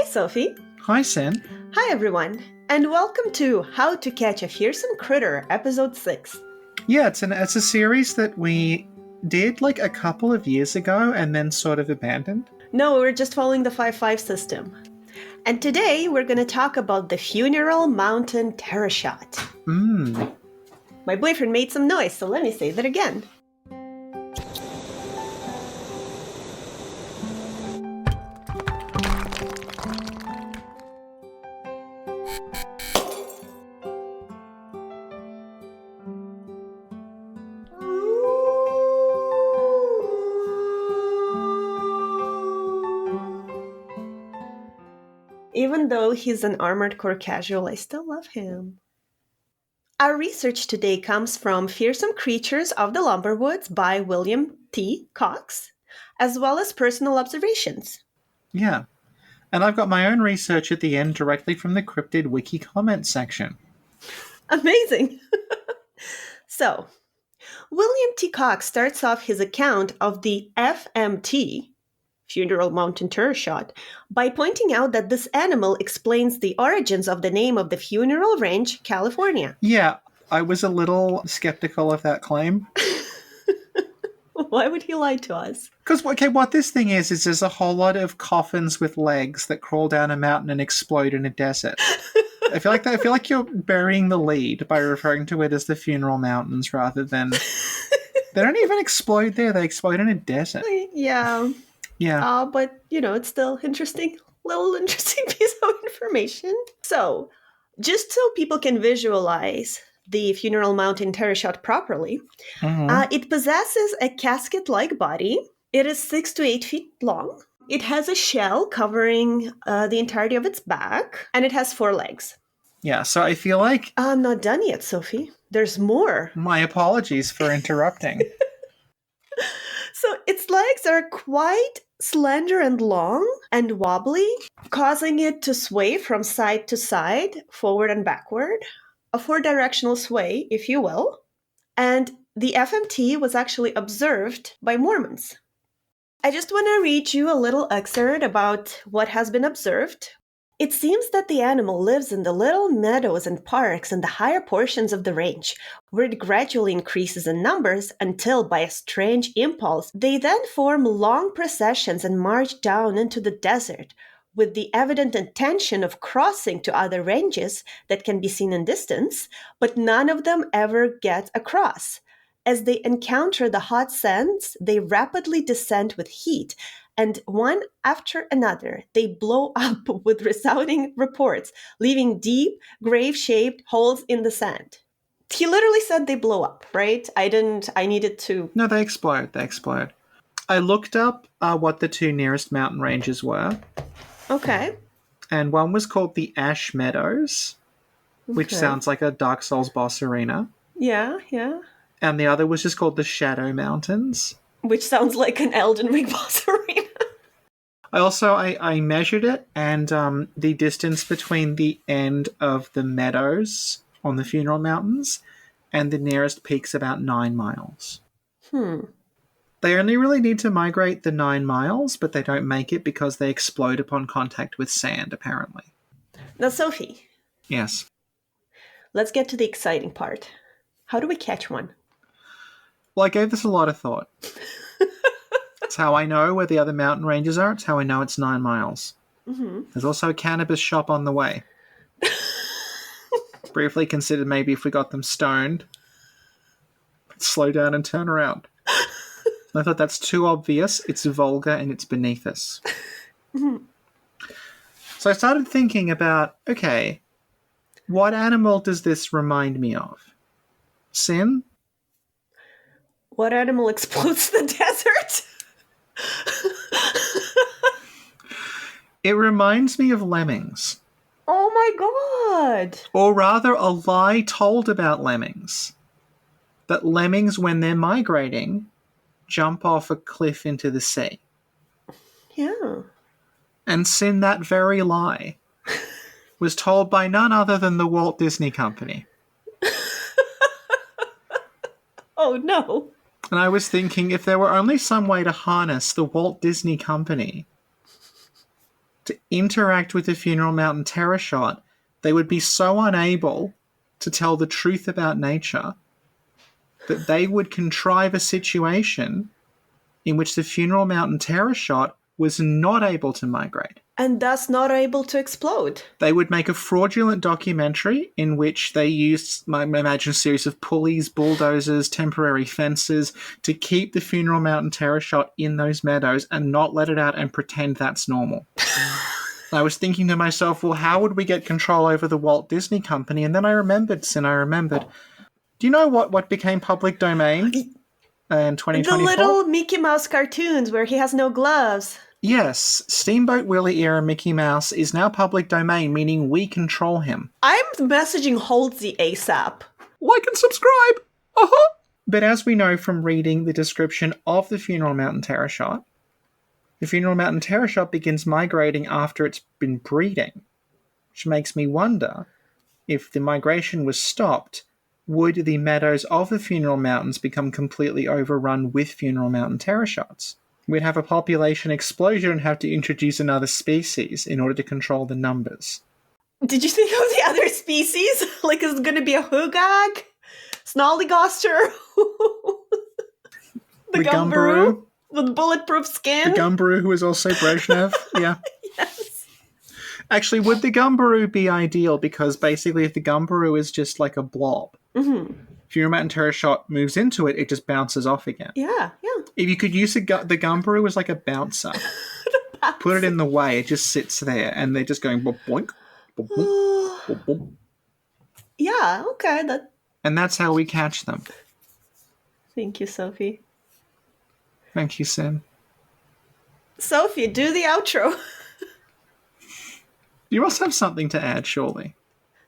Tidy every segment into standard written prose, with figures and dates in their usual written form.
Hi, Sophie. Hi, Sin. Hi, everyone. And welcome to How to Catch a Fearsome Critter, Episode 6. Yeah, it's a series that we did like a couple of years ago and then sort of abandoned. No, we're just following the 5-5 system. And today we're going to talk about the Funeral Mountain Terrashot. My boyfriend made some noise, so let me say that again. Even though he's an Armored Core casual, I still love him. Our research today comes from Fearsome Creatures of the Lumberwoods by William T. Cox, as well as personal observations. Yeah. And I've got my own research at the end directly from the Cryptid wiki comment section. Amazing! So, William T. Cox starts off his account of the FMT, Funeral Mountain Terrashot, by pointing out that this animal explains the origins of the name of the Funeral Range, California. Yeah, I was a little skeptical of that claim. Why would he lie to us? Because, okay, what this thing is there's a whole lot of coffins with legs that crawl down a mountain and explode in a desert. I feel like you're burying the lead by referring to it as the Funeral Mountains rather than... They don't even explode there, they explode in a desert. Yeah. Yeah. But, it's still interesting piece of information. So, just so people can visualize the Funeral Mountain Terrashot properly, it possesses a casket-like body. It is 6 to 8 feet long. It has a shell covering the entirety of its back, and it has 4 legs. Yeah, so I feel like... I'm not done yet, Sophie. There's more. My apologies for interrupting. So its legs are quite slender and long and wobbly, causing it to sway from side to side, forward and backward. A 4-directional sway, if you will. And the FMT was actually observed by Mormons. I just want to read you a little excerpt about what has been observed. It seems that the animal lives in the little meadows and parks in the higher portions of the range, where it gradually increases in numbers until, by a strange impulse, they then form long processions and march down into the desert, with the evident intention of crossing to other ranges that can be seen in distance, but none of them ever get across. As they encounter the hot sands, they rapidly descend with heat, and one after another, they blow up with resounding reports, leaving deep, grave-shaped holes in the sand. He literally said they blow up, right? I needed to... No, they explode. I looked up what the 2 nearest mountain ranges were. Okay. And one was called the Ash Meadows, which sounds like a Dark Souls boss arena. Yeah. And the other was just called the Shadow Mountains. Which sounds like an Elden Ring boss arena. I measured it, and the distance between the end of the meadows on the Funeral Mountains and the nearest peak's about 9 miles. They only really need to migrate the 9 miles, but they don't make it because they explode upon contact with sand, apparently. Now, Sophie. Yes. Let's get to the exciting part. How do we catch one? Well, I gave this a lot of thought. It's how I know where the other mountain ranges are. It's how I know it's 9 miles. There's also a cannabis shop on the way. Briefly considered maybe if we got them stoned, slow down and turn around. I thought that's too obvious, it's vulgar, and it's beneath us. So I started thinking about, okay, what animal does this remind me of? Sin? What animal explodes the desert? It reminds me of lemmings. Oh my god! Or rather, a lie told about lemmings. That lemmings, when they're migrating, jump off a cliff into the sea. Yeah. And Sin, that very lie, was told by none other than the Walt Disney Company. Oh no. And I was thinking, if there were only some way to harness the Walt Disney Company to interact with the Funeral Mountain Terrashot, they would be so unable to tell the truth about nature that they would contrive a situation in which the Funeral Mountain Terrashot was not able to migrate. And thus not able to explode. They would make a fraudulent documentary in which they used, I imagine, a series of pulleys, bulldozers, temporary fences to keep the Funeral Mountain Terrashot in those meadows and not let it out and pretend that's normal. I was thinking to myself, well, how would we get control over the Walt Disney Company? And then I remembered, do you know what became public domain in 2024? The little Mickey Mouse cartoons where he has no gloves. Yes, Steamboat Willie era Mickey Mouse is now public domain, meaning we control him. I'm messaging Holtzy ASAP. Like and subscribe! Uh-huh! But as we know from reading the description of the Funeral Mountain Terrashot, the Funeral Mountain Terrashot begins migrating after it's been breeding, which makes me wonder, if the migration was stopped, would the meadows of the Funeral Mountains become completely overrun with Funeral Mountain Terrashots? We'd have a population explosion and have to introduce another species in order to control the numbers. Did you think of the other species? Like, is it going to be a hugag? Snollygoster? the Gumbaroo? With bulletproof skin? The Gumbaroo, who is also Brezhnev? Yeah. Yes. Actually, would the Gumbaroo be ideal? Because basically, if the Gumbaroo is just like a blob, Funeral Mountain Terrashot moves into it, it just bounces off again. Yeah. If you could use the Gumbaroo as like a bouncer, put it in the way, it just sits there, and they're just going boink, boink, boink, boink, boink. Yeah, okay. And that's how we catch them. Thank you, Sophie. Thank you, Sin. Sophie, do the outro. You must have something to add, surely.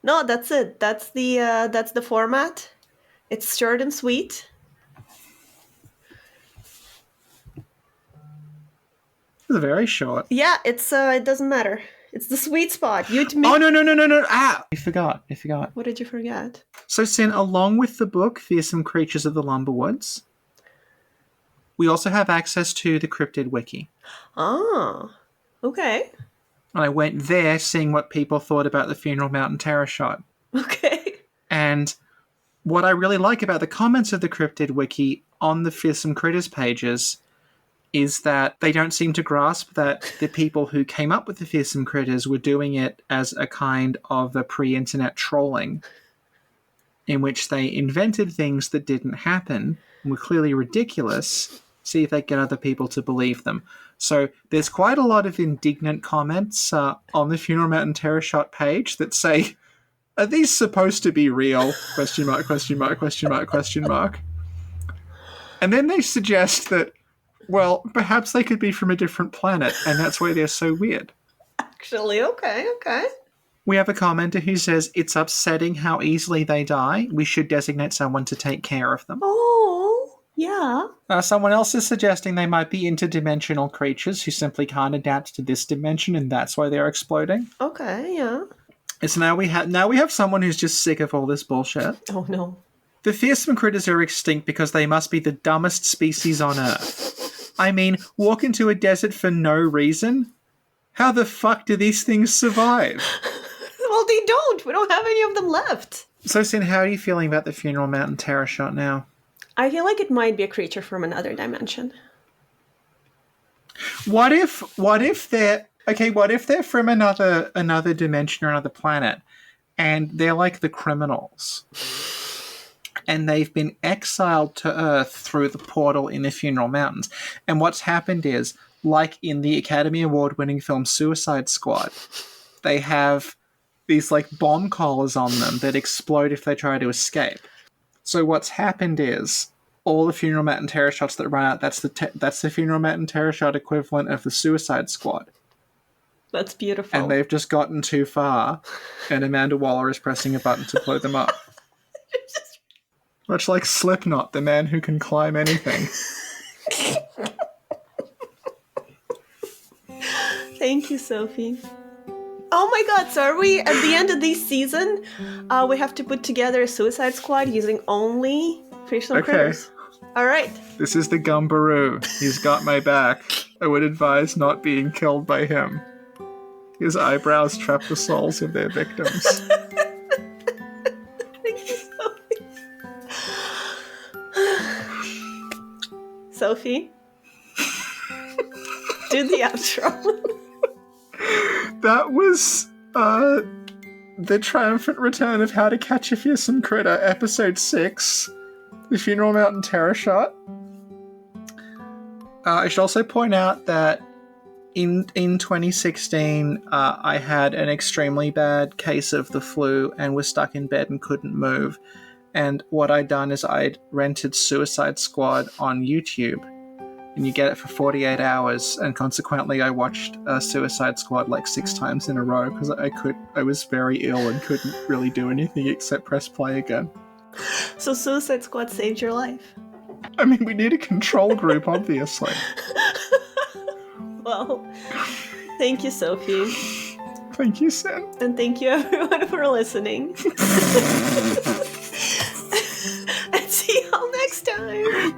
No, that's it. That's the format. It's short and sweet. It's very short. Yeah, it's it doesn't matter. It's the sweet spot. Oh, no. Ah! I forgot. What did you forget? So, Sin, along with the book, Fearsome Creatures of the Lumberwoods, we also have access to the Cryptid Wiki. Ah, okay. And I went there seeing what people thought about the Funeral Mountain Terrashot. Okay. And what I really like about the comments of the Cryptid Wiki on the Fearsome Critters pages is that they don't seem to grasp that the people who came up with the Fearsome Critters were doing it as a kind of a pre-internet trolling in which they invented things that didn't happen and were clearly ridiculous, see if they get other people to believe them. So there's quite a lot of indignant comments on the Funeral Mountain Terrashot page that say, are these supposed to be real? Question mark, question mark, question mark, question mark. And then they suggest that, well, perhaps they could be from a different planet, and that's why they're so weird. Actually, okay. We have a commenter who says, it's upsetting how easily they die. We should designate someone to take care of them. Oh, yeah. Someone else is suggesting they might be interdimensional creatures who simply can't adapt to this dimension, and that's why they're exploding. Okay, yeah. So now we have someone who's just sick of all this bullshit. Oh, no. The fearsome critters are extinct because they must be the dumbest species on Earth. I mean, walk into a desert for no reason? How the fuck do these things survive? Well, they don't. We don't have any of them left. So, Sin, how are you feeling about the Funeral Mountain Terrashot now? I feel like it might be a creature from another dimension. What if they're from another dimension or another planet, and they're like the criminals, and they've been exiled to Earth through the portal in the Funeral Mountains, and what's happened is, like in the Academy Award-winning film Suicide Squad, they have these like bomb collars on them that explode if they try to escape. So what's happened is, all the Funeral Mountain Terrashots that run out, that's the Funeral Mountain Terrashot equivalent of the Suicide Squad. That's beautiful. And they've just gotten too far, and Amanda Waller is pressing a button to blow them up. Much like Slipknot, the man who can climb anything. Thank you, Sophie. Oh my god, so are we, at the end of this season, we have to put together a Suicide Squad using only Fearsome Critters. Alright. This is the Gumbaroo. He's got my back. I would advise not being killed by him. His eyebrows trap the souls of their victims. Thank you, Sophie. Sophie, do the outro. That was the triumphant return of How to Catch a Fearsome Critter, episode 6, the Funeral Mountain Terrashot. I should also point out that in 2016, I had an extremely bad case of the flu and was stuck in bed and couldn't move. And what I'd done is I'd rented Suicide Squad on YouTube, and you get it for 48 hours. And consequently, I watched Suicide Squad like 6 times in a row because I was very ill and couldn't really do anything except press play again. So Suicide Squad saved your life? I mean, we need a control group, obviously. Well, thank you, Sophie. Thank you, Sin. And thank you, everyone, for listening. And see y'all next time.